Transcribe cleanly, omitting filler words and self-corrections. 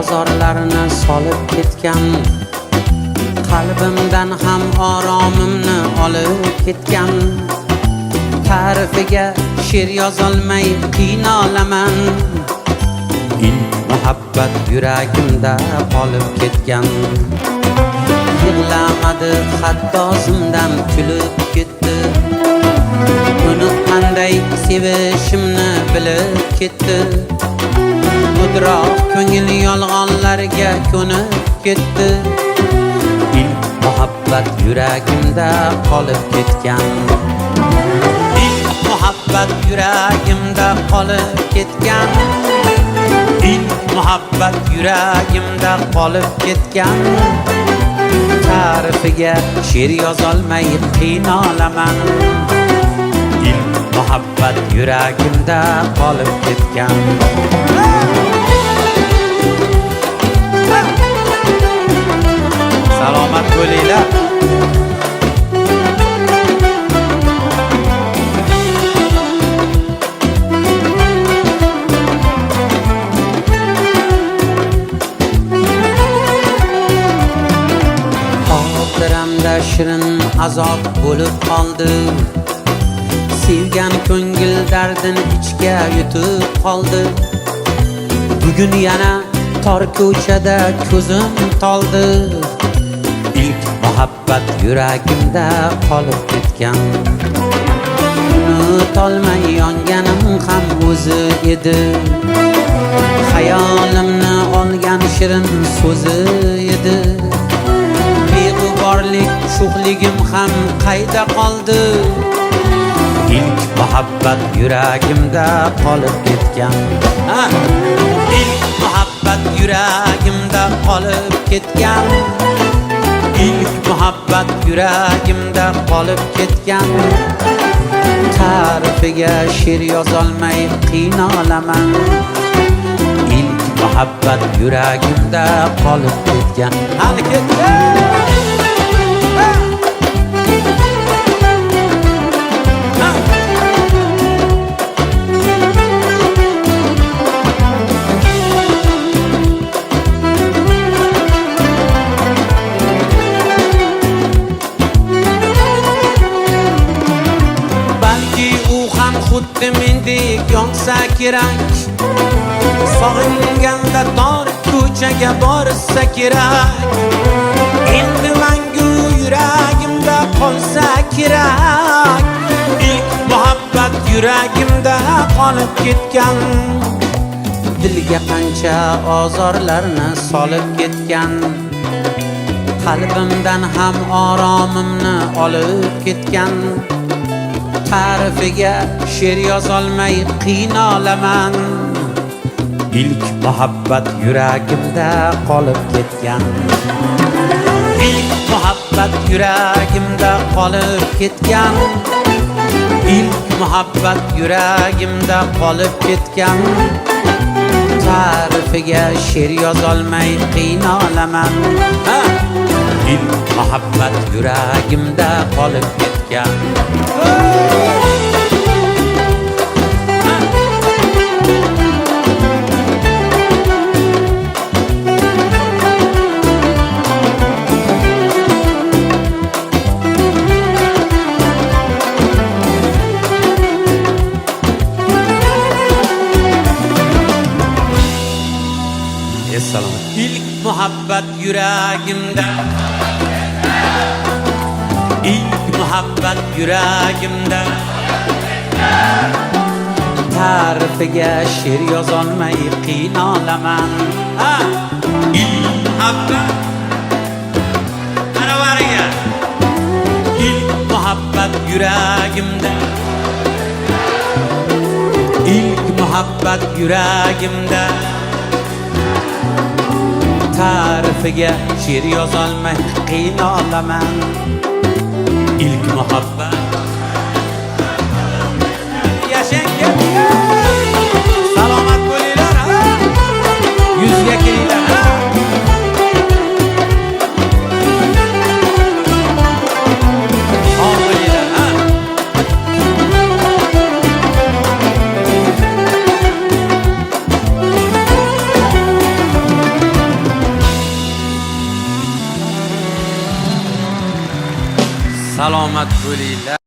ozorlarni solib ketgan, qalbimdan ham oromimni olib ketgan. Ta'rifiga she'r yozolmay qiynalaman. Ilk muhabbat yuragimda qolib ketgan. Yig'lamadi hatto o'zimdan kulib ketdi. Uni qanday sevishimni bilib ketdi. Mudroq ko'ngil yolg'onlarga ko'nib ketdi. İlk muhabbat yuragimda qolib ketgan. İlk muhabbat yuragimda qolib ketgan. İlk muhabbat yuragimda qolib ketgan. Ta'rifiga she'r yozolmay qiynalaman. İlk muhabbat yuragimda qolib ketgan. Salomat bo'linglar. Xotiramda shirin azob bo'lib qoldi. Sevgan ko'ngil dardini ichga yutib qoldi. Bugun yana tor ko'chada ko'zim toldi. İlk muhabbat yuragimda qolib ketgan. Unutolmay yonganim ham o'zi edi. Xayolimni olgan shirin so'zi edi. Beg'uborlik sho'xligim ham qayda qoldi. İlk muhabbat yuragimda qolib ketgan. İlk muhabbat yuragimda qolib ketgan. İlk muhabbat yuragimda qolib ketgan. Ta'rifiga she'r yozolmay qiynalaman. İlk muhabbat yuragimda qolib ketgan. Hali ketgan. Xuddi mendek yonsa kerak. Sog'inganda tor ko'chaga borsa kerak. Endi mangu yuragimda qolsa kerak. İlk muhabbat yuragimda qolib ketgan. Dilga qancha ozorlarni solib ketgan. Qalbimdan ham oromimni olib ketgan. Ta'rifiga she'r yozolmay qiynalaman. İlk muhabbat yuragimda qolib ketgan. İlk muhabbat yuragimda qolib ketgan. İlk muhabbat yuragimda qolib ketgan. Ta'rifiga she'r yozolmay qiynalaman. İlk muhabbat yuragimda qolib ketgan. İlk muhabbat yuragimda. İlk muhabbat yuragimda. Ta'rifiga she'r yozolmay qiynalaman. İlk muhabbat. Qaravariga. İlk muhabbat yuragimda. İlk muhabbat yuragimda. Ta'rifiga she'r yozolmay qiynalaman. İlk muhabbat. Yashang salomat bo'linglar. Yuzga kelinglar. salomat bo'linglar.